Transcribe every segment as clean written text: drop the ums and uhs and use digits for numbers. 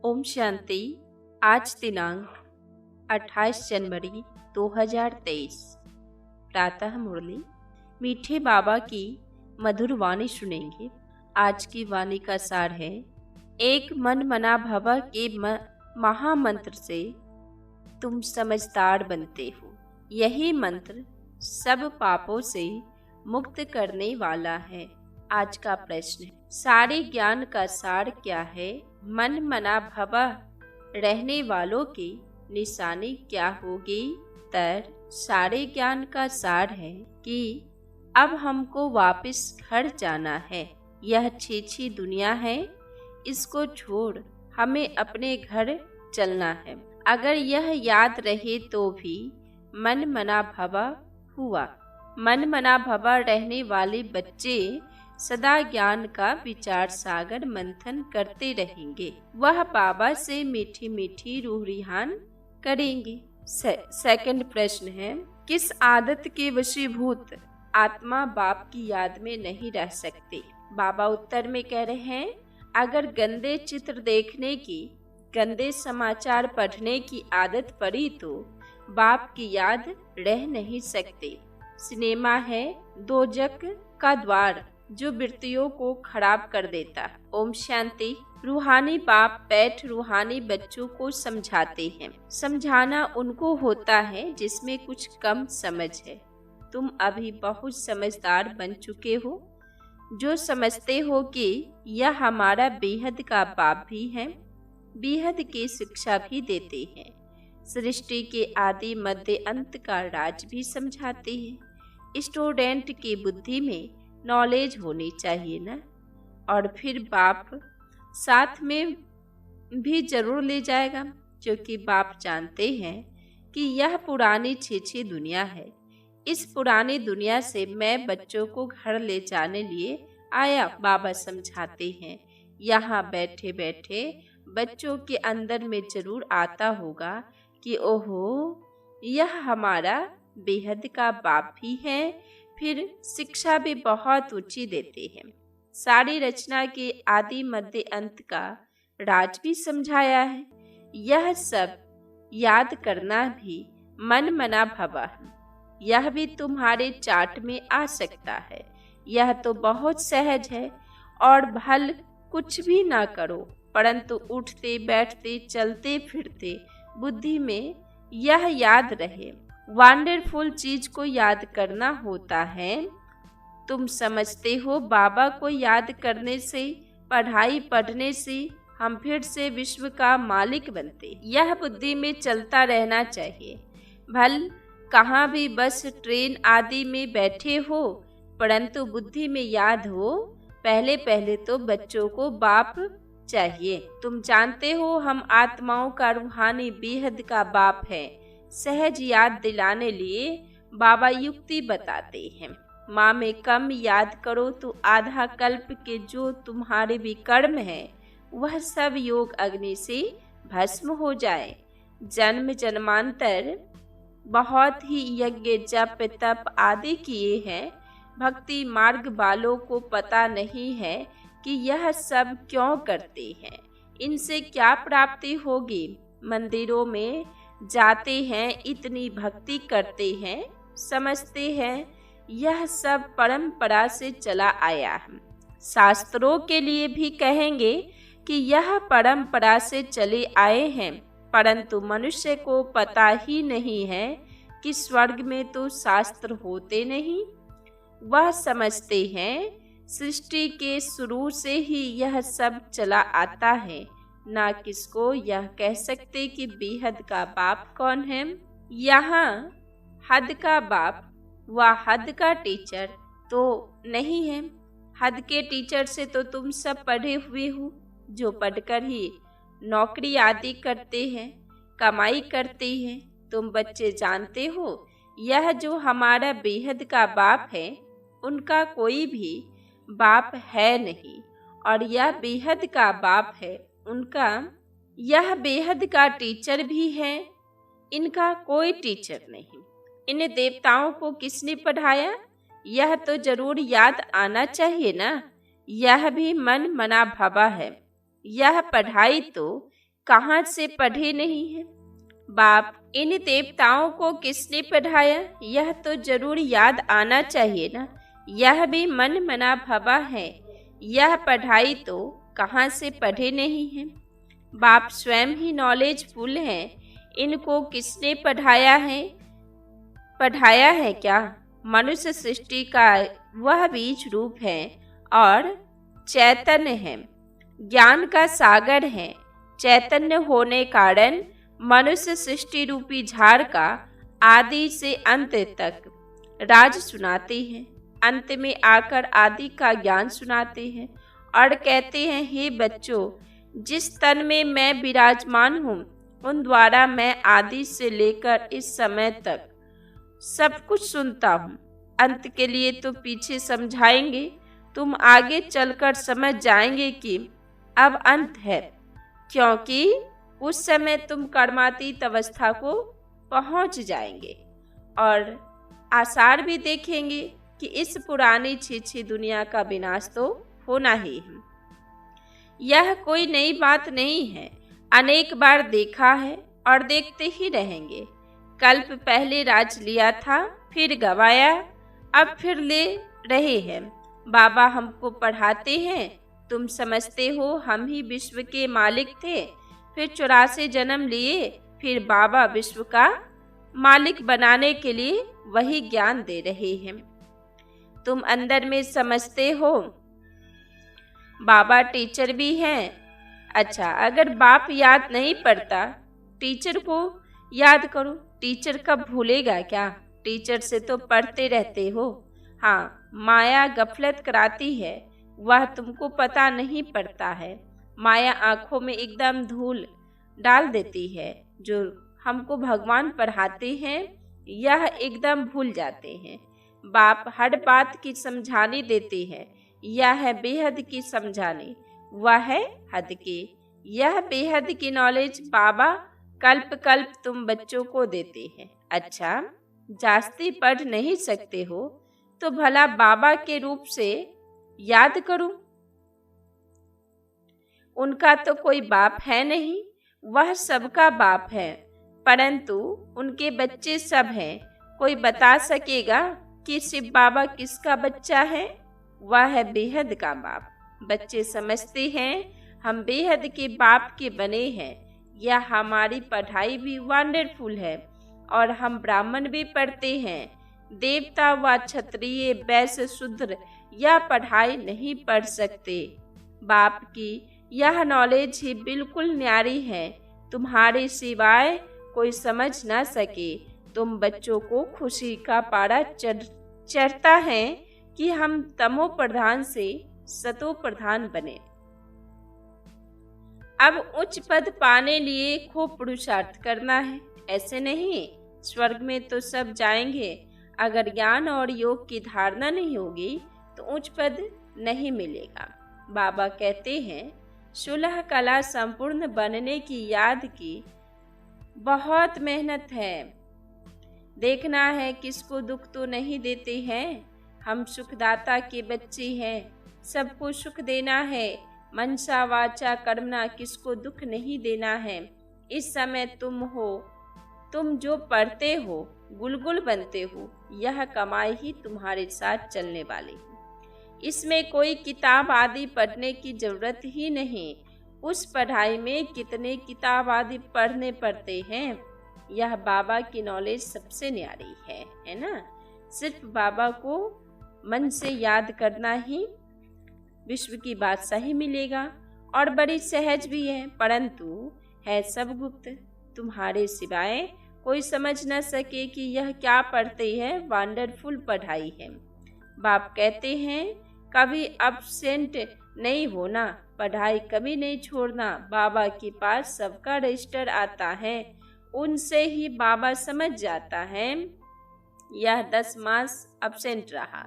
ओम शांति। आज दिनांक 28 जनवरी 2023। प्रातः मुरली। मीठे बाबा की मधुर वाणी सुनेंगे। आज की वाणी का सार है, एक मन मना भव के महामंत्र से तुम समझदार बनते हो। यही मंत्र सब पापों से मुक्त करने वाला है। आज का प्रश्न है, सारे ज्ञान का सार क्या है? मन मना भव रहने वालों की निशानी क्या होगी? तर सारे ज्ञान का सार है कि अब हमको वापस घर जाना है। यह छीछी दुनिया है, इसको छोड़ हमें अपने घर चलना है। अगर यह याद रहे तो भी मन मना भव हुआ। मन मना भव रहने वाले बच्चे सदा ज्ञान का विचार सागर मंथन करते रहेंगे। वह बाबा से मीठी मीठी रूह रिहान करेंगे। सेकंड प्रश्न है, किस आदत के वशीभूत आत्मा बाप की याद में नहीं रह सकते? बाबा उत्तर में कह रहे हैं, अगर गंदे चित्र देखने की, गंदे समाचार पढ़ने की आदत पड़ी तो बाप की याद रह नहीं सकते। सिनेमा है दोजक का द्वार जो वृत्तियों को खराब कर देता। ओम शांति। रूहानी बाप बैठ रूहानी बच्चों को समझाते हैं। समझाना उनको होता है जिसमें कुछ कम समझ है। तुम अभी बहुत समझदार बन चुके हो, जो समझते हो कि यह हमारा बेहद का बाप भी है, बेहद की शिक्षा भी देते हैं, सृष्टि के आदि मध्य अंत का राज भी समझाते हैं। स्टूडेंट की बुद्धि में नॉलेज होनी चाहिए ना। और फिर बाप साथ में भी जरूर ले जाएगा, क्योंकि बाप जानते हैं कि यह पुरानी छीछी दुनिया है। इस पुरानी दुनिया से मैं बच्चों को घर ले जाने लिए आया। बाबा समझाते हैं, यहाँ बैठे बैठे बच्चों के अंदर में जरूर आता होगा कि ओहो, यह हमारा बेहद का बाप भी है। फिर शिक्षा भी बहुत ऊंची देते हैं। सारी रचना के आदि मध्य अंत का राज भी समझाया है। यह सब याद करना भी मन मना भव है। यह भी तुम्हारे चार्ट में आ सकता है। यह तो बहुत सहज है। और भल कुछ भी ना करो, परंतु उठते बैठते चलते फिरते बुद्धि में यह याद रहे। वंडरफुल चीज को याद करना होता है। तुम समझते हो बाबा को याद करने से, पढ़ाई पढ़ने से हम फिर से विश्व का मालिक बनते। यह बुद्धि में चलता रहना चाहिए। भल कहाँ भी बस ट्रेन आदि में बैठे हो, परंतु बुद्धि में याद हो, पहले पहले तो बच्चों को बाप चाहिए। तुम जानते हो हम आत्माओं का रूहानी बेहद का बाप है। सहज याद दिलाने लिए बाबा युक्ति बताते हैं। माँ में कम याद करो तो आधा कल्प के जो तुम्हारे भी कर्म है, वह सब योग अग्नि से भस्म हो जाए। जन्म जन्मांतर बहुत ही यज्ञ जप तप आदि किए हैं। भक्ति मार्ग वालों को पता नहीं है कि यह सब क्यों करते हैं, इनसे क्या प्राप्ति होगी। मंदिरों में जाते हैं, इतनी भक्ति करते हैं, समझते हैं यह सब परंपरा से चला आया है। शास्त्रों के लिए भी कहेंगे कि यह परंपरा से चले आए हैं, परंतु मनुष्य को पता ही नहीं है कि स्वर्ग में तो शास्त्र होते नहीं। वह समझते हैं सृष्टि के शुरू से ही यह सब चला आता है। ना किसको यह कह सकते कि बेहद का बाप कौन है। यहाँ हद का बाप व हद का टीचर तो नहीं है। हद के टीचर से तो तुम सब पढ़े हुए हो, जो पढ़कर ही नौकरी आदि करते हैं, कमाई करते हैं। तुम बच्चे जानते हो, यह जो हमारा बेहद का बाप है, उनका कोई भी बाप है नहीं। और यह बेहद का बाप है उनका, यह बेहद का टीचर भी है, इनका कोई टीचर नहीं। इन देवताओं को किसने पढ़ाया, यह तो जरूर याद आना चाहिए ना। यह भी मन मना भवा है। यह पढ़ाई तो कहाँ से पढ़े नहीं हैं। बाप, इन देवताओं को किसने पढ़ाया, यह तो जरूर याद आना चाहिए ना। यह भी मन मना भवा है, यह पढ़ाई तो कहाँ से पढ़े नहीं हैं। बाप स्वयं ही नॉलेजफुल हैं, इनको किसने पढ़ाया है क्या। मनुष्य सृष्टि का वह बीज रूप है और चैतन्य है, ज्ञान का सागर है। चैतन्य होने कारण मनुष्य सृष्टि रूपी झाड़ का आदि से अंत तक राज सुनाते हैं। अंत में आकर आदि का ज्ञान सुनाते हैं और कहते हैं, हे बच्चों, जिस तन में मैं विराजमान हूँ उन द्वारा मैं आदि से लेकर इस समय तक सब कुछ सुनता हूँ। अंत के लिए तो पीछे समझाएंगे, तुम आगे चलकर समझ जाएंगे कि अब अंत है, क्योंकि उस समय तुम कर्मातीत अवस्था को पहुंच जाएंगे और आसार भी देखेंगे कि इस पुरानी छीछी दुनिया का विनाश तो होना ही है। यह कोई नई बात नहीं है, अनेक बार देखा है और देखते ही रहेंगे। कल्प पहले राज लिया था, फिर गवाया, अब फिर ले रहे हैं। बाबा हमको पढ़ाते हैं, तुम समझते हो हम ही विश्व के मालिक थे, फिर 84 जन्म लिए, फिर बाबा विश्व का मालिक बनाने के लिए वही ज्ञान दे रहे हैं। तुम अंदर में समझते हो बाबा टीचर भी हैं। अच्छा, अगर बाप याद नहीं पड़ता, टीचर को याद करो। टीचर कब भूलेगा क्या, टीचर से तो पढ़ते रहते हो। हाँ, माया गफलत कराती है, वह तुमको पता नहीं पड़ता है। माया आंखों में एकदम धूल डाल देती है। जो हमको भगवान पढ़ाते हैं यह एकदम भूल जाते हैं। बाप हर बात की समझाने देते हैं, यह है बेहद की समझाने, वह है हद के। यह बेहद की नॉलेज बाबा कल्प कल्प तुम बच्चों को देते हैं। अच्छा, जास्ती पढ़ नहीं सकते हो तो भला बाबा के रूप से याद करो। उनका तो कोई बाप है नहीं, वह सबका बाप है, परंतु उनके बच्चे सब हैं। कोई बता सकेगा कि शिव बाबा किसका बच्चा है? वह है बेहद का बाप। बच्चे समझते हैं हम बेहद के बाप के बने हैं। यह हमारी पढ़ाई भी वंडरफुल है और हम ब्राह्मण भी पढ़ते हैं। देवता व क्षत्रिय वैश्य शूद्र यह पढ़ाई नहीं पढ़ सकते। बाप की यह नॉलेज ही बिल्कुल न्यारी है, तुम्हारे सिवाय कोई समझ न सके। तुम बच्चों को खुशी का पारा चढ़ता है कि हम तमो प्रधान से सतो प्रधान बने। अब उच्च पद पाने लिए खूब पुरुषार्थ करना है, ऐसे नहीं। स्वर्ग में तो सब जाएंगे, अगर ज्ञान और योग की धारणा नहीं होगी तो उच्च पद नहीं मिलेगा। बाबा कहते हैं 16 कला संपूर्ण बनने की याद की बहुत मेहनत है। देखना है किसको दुख तो नहीं देते हैं। हम सुखदाता के बच्चे हैं, सबको सुख देना है। मनसा वाचा कर्मणा किसको दुख नहीं देना है। इस समय तुम जो पढ़ते हो, गुलगुल बनते हो, यह कमाई ही तुम्हारे साथ चलने वाली है। इसमें कोई किताब आदि पढ़ने की जरूरत ही नहीं। उस पढ़ाई में कितने किताब आदि पढ़ने पड़ते हैं। यह बाबा की नॉलेज सबसे न्यारी है ना। सिर्फ बाबा को मन से याद करना ही विश्व की बादशाही ही मिलेगा और बड़ी सहज भी है, परंतु है सब गुप्त। तुम्हारे सिवाय कोई समझ न सके कि यह क्या पढ़ते हैं। वंडरफुल पढ़ाई है। बाप कहते हैं कभी absent नहीं होना, पढ़ाई कभी नहीं छोड़ना। बाबा के पास सबका रजिस्टर आता है, उनसे ही बाबा समझ जाता है यह 10 मास absent रहा,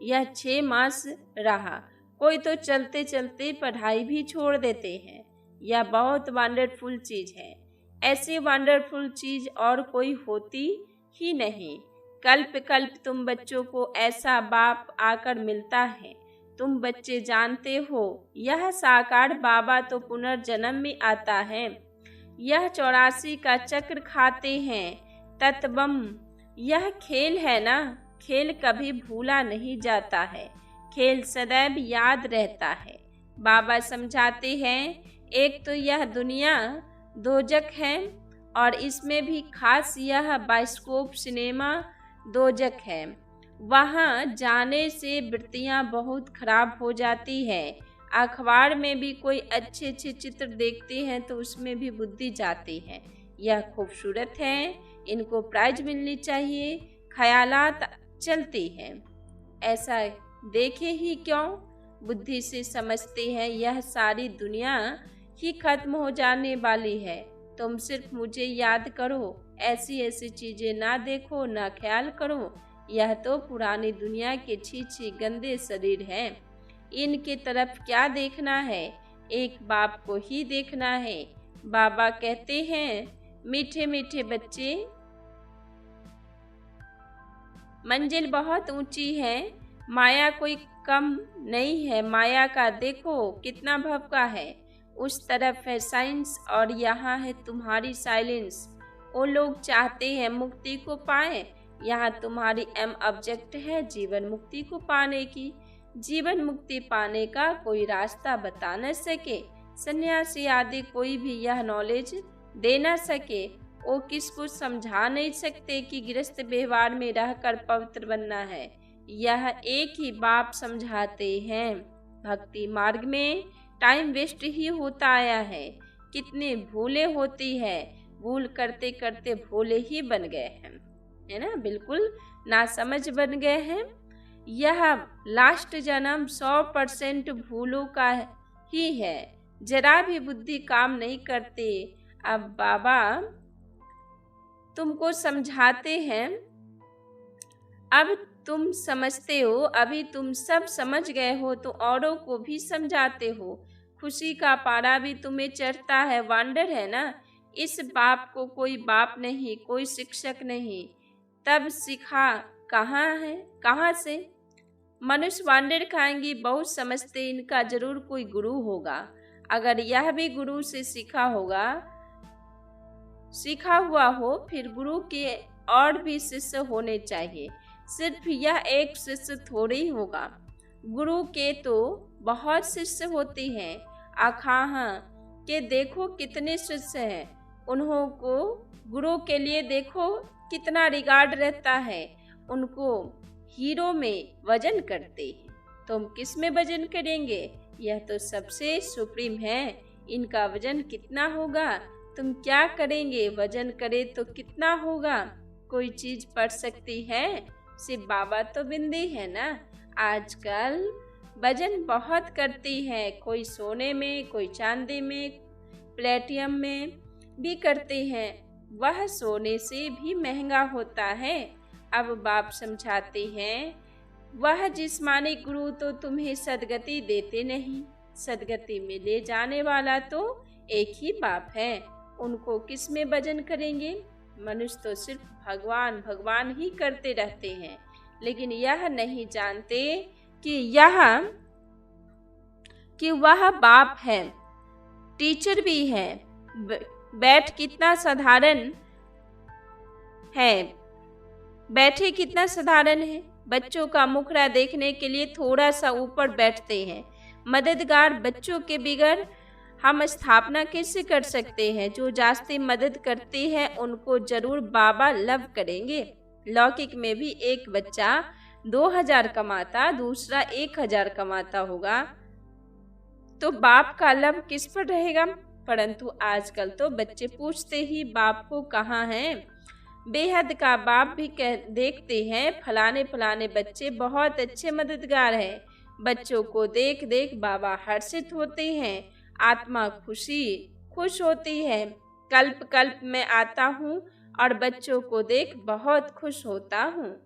यह 6 मास रहा। कोई तो चलते चलते पढ़ाई भी छोड़ देते हैं। यह बहुत वंडरफुल चीज है। ऐसी वंडरफुल चीज और कोई होती ही नहीं। कल्प कल्प तुम बच्चों को ऐसा बाप आकर मिलता है। तुम बच्चे जानते हो यह साकार बाबा तो पुनर्जन्म में आता है। यह 84 का चक्र खाते हैं तत्वम। यह खेल है ना, खेल कभी भूला नहीं जाता है, खेल सदैव याद रहता है। बाबा समझाते हैं एक तो यह दुनिया दोजक है और इसमें भी खास यह बाइस्कोप सिनेमा दोजक है। वहाँ जाने से वृत्तियाँ बहुत खराब हो जाती है। अखबार में भी कोई अच्छे अच्छे चित्र देखते हैं तो उसमें भी बुद्धि जाती है। यह खूबसूरत है, इनको प्राइज मिलनी चाहिए, ख्यालात चलते हैं। ऐसा देखे ही क्यों, बुद्धि से समझते हैं यह सारी दुनिया ही खत्म हो जाने वाली है। तुम सिर्फ मुझे याद करो, ऐसी ऐसी चीजें ना देखो, ना ख्याल करो। यह तो पुरानी दुनिया के छी गंदे शरीर हैं, इनके तरफ क्या देखना है, एक बाप को ही देखना है। बाबा कहते हैं मीठे मीठे बच्चे, मंजिल बहुत ऊंची है, माया कोई कम नहीं है। माया का देखो कितना भवका है, उस तरफ है साइंस और यहाँ है तुम्हारी साइलेंस। वो लोग चाहते हैं मुक्ति को पाए, यहाँ तुम्हारी एम ऑब्जेक्ट है जीवन मुक्ति को पाने की। जीवन मुक्ति पाने का कोई रास्ता बता न सके, सन्यासी आदि कोई भी यह नॉलेज दे न सके। वो किसको समझा नहीं सकते कि गृहस्थ व्यवहार में रहकर पवित्र बनना है। यह एक ही बाप समझाते हैं। भक्ति मार्ग में टाइम वेस्ट ही होता आया है, कितने भूले होती है, भूल करते करते भोले ही बन गए हैं, है ना, बिल्कुल नासमझ बन गए हैं। यह लास्ट जन्म 100% भूलों का ही है, जरा भी बुद्धि काम नहीं करते। अब बाबा तुमको समझाते हैं, अब तुम समझते हो, अभी तुम सब समझ गए हो तो औरों को भी समझाते हो। खुशी का पारा भी तुम्हें चढ़ता है, वांडर है ना। इस बाप को कोई बाप नहीं, कोई शिक्षक नहीं, तब सिखा कहाँ है, कहाँ से? मनुष्य वांडर खाएंगी, बहुत समझते इनका जरूर कोई गुरु होगा। अगर यह भी गुरु से सीखा होगा, सीखा हुआ हो, फिर गुरु के और भी शिष्य होने चाहिए, सिर्फ यह एक शिष्य थोड़ी होगा। गुरु के तो बहुत शिष्य होते हैं। अखाह के देखो कितने शिष्य हैं, उन्हों को गुरु के लिए देखो कितना रिगार्ड रहता है, उनको हीरो में वजन करते हैं। तुम किस में वजन करेंगे? यह तो सबसे सुप्रीम है, इनका वजन कितना होगा? तुम क्या करेंगे? वजन करे तो कितना होगा? कोई चीज पढ़ सकती है? सिर्फ बाबा तो बिंदी है ना। आजकल वजन बहुत करती है, कोई सोने में, कोई चांदी में, प्लेटियम में भी करते हैं, वह सोने से भी महंगा होता है। अब बाप समझाते हैं वह जिस्मानी गुरु तो तुम्हें सदगति देते नहीं, सदगति में ले जाने वाला तो एक ही बाप है, उनको किस में वजन करेंगे? मनुष्य तो सिर्फ भगवान भगवान ही करते रहते हैं, लेकिन यह नहीं जानते कि वह बाप है, टीचर भी है। बैठ कितना साधारण है, बैठे कितना साधारण है। बच्चों का मुखड़ा देखने के लिए थोड़ा सा ऊपर बैठते हैं। मददगार बच्चों के बिगड़ हम स्थापना कैसे कर सकते हैं? जो जास्ती मदद करते हैं उनको जरूर बाबा लव करेंगे। लौकिक में भी एक बच्चा 2000 कमाता, दूसरा 1000 कमाता होगा तो बाप का लव किस पर रहेगा? परंतु आजकल तो बच्चे पूछते ही बाप को कहाँ हैं। बेहद का बाप भी देखते हैं फलाने फलाने बच्चे बहुत अच्छे मददगार हैं। बच्चों को देख देख बाबा हर्षित होते हैं, आत्मा खुश होती है। कल्प कल्प में आता हूँ और बच्चों को देख बहुत खुश होता हूँ।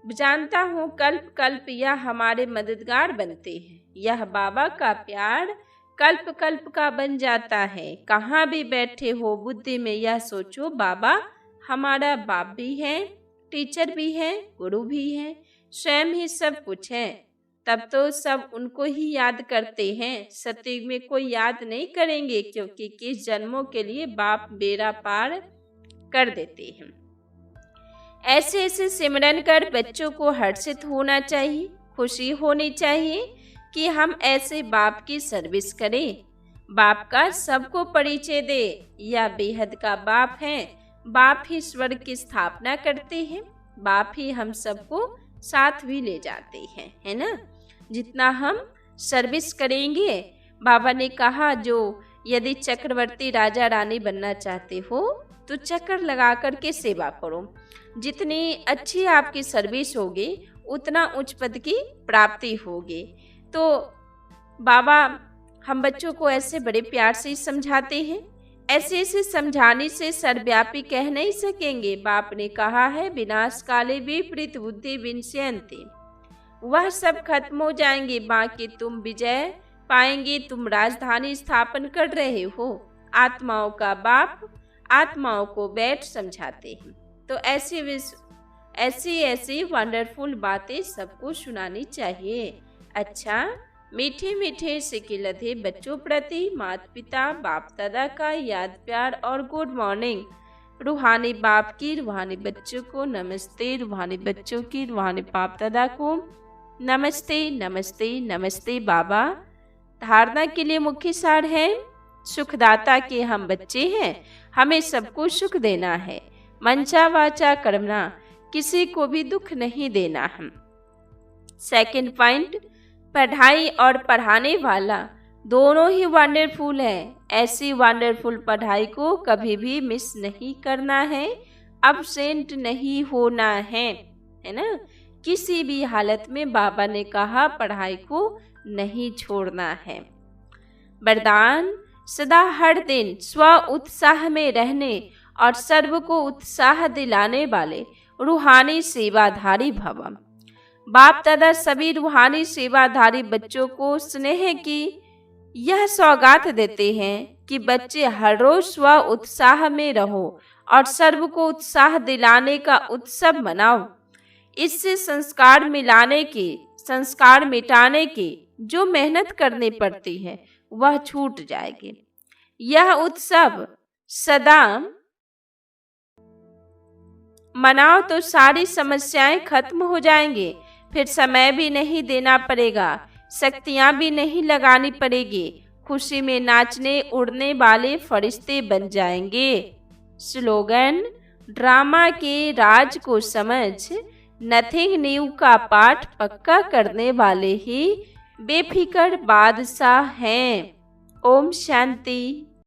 जानता हूँ कल्प कल्प यह हमारे मददगार बनते हैं। यह बाबा का प्यार कल्प कल्प का बन जाता है। कहाँ भी बैठे हो बुद्धि में यह सोचो बाबा हमारा बाप भी है, टीचर भी है, गुरु भी है, स्वयं ही सब कुछ है। तब तो सब उनको ही याद करते हैं, सतयुग में कोई याद नहीं करेंगे, क्योंकि किस जन्मों के लिए बाप बेड़ा पार कर देते हैं। ऐसे ऐसे सिमरन कर बच्चों को हर्षित होना चाहिए, खुशी होनी चाहिए कि हम ऐसे बाप की सर्विस करें। बाप का सबको परिचय दे, यह बेहद का बाप है। बाप ही स्वर्ग की स्थापना करते हैं, बाप ही हम सबको साथ भी ले जाते हैं, है ना। जितना हम सर्विस करेंगे, बाबा ने कहा जो यदि चक्रवर्ती राजा रानी बनना चाहते हो तो चक्कर लगा कर के सेवा करो। जितनी अच्छी आपकी सर्विस होगी उतना उच्च पद की प्राप्ति होगी। तो बाबा हम बच्चों को ऐसे बड़े प्यार से समझाते हैं। ऐसे ऐसे समझाने से सर्वव्यापी कह नहीं सकेंगे। बाप ने कहा है विनाश काले विपरीत बुद्धि विनश्यन्ति, वह सब खत्म हो जाएंगे, बाकी तुम विजय पाएंगे। तुम राजधानी स्थापन कर रहे हो। आत्माओं का बाप आत्माओं को बैठ समझाते हैं। तो ऐसी वंडरफुल बातें सबको सुनानी चाहिए। अच्छा, मीठे मीठे सिके लधे बच्चों प्रति माता पिता बाप दादा का याद प्यार और गुड मॉर्निंग। रूहानी बाप की रूहानी बच्चों को नमस्ते, रूहानी बच्चों की रूहानी बाप दादा को नमस्ते नमस्ते नमस्ते। बाबा धारणा के लिए मुख्य सार है, सुखदाता के हम बच्चे हैं, हमें सबको सुख देना है। मंचा वाचा कर्मणा, किसी को भी दुख नहीं देना हम। सेकंड पॉइंट, पढ़ाई और पढ़ाने वाला दोनों ही वंडरफुल है। ऐसी वंडरफुल पढ़ाई को कभी भी मिस नहीं करना है, अब्सेंट नहीं होना है ना। किसी भी हालत में बाबा ने कहा पढ़ाई को नहीं छोड़ना है। वरदान, सदा हर दिन स्व उत्साह में रहने और सर्व को उत्साह दिलाने वाले रूहानी सेवाधारी भव। बाप दादा सभी रूहानी सेवाधारी बच्चों को स्नेह की यह सौगात देते हैं कि बच्चे हर रोज स्व उत्साह में रहो और सर्व को उत्साह दिलाने का उत्सव मनाओ। इससे संस्कार मिटाने की जो मेहनत करनी पड़ती है वह छूट जाएगी। यह उत्सव सदा मनाओ तो सारी समस्याएं खत्म हो जाएंगी। फिर समय भी नहीं देना पड़ेगा, शक्तियां भी नहीं लगानी पड़ेगी। खुशी में नाचने उड़ने वाले फरिश्ते बन जाएंगे। स्लोगन, ड्रामा के राज को समझ नथिंग न्यू का पाठ पक्का करने वाले ही बेफिक्र बादशाह हैं। ओम शांति।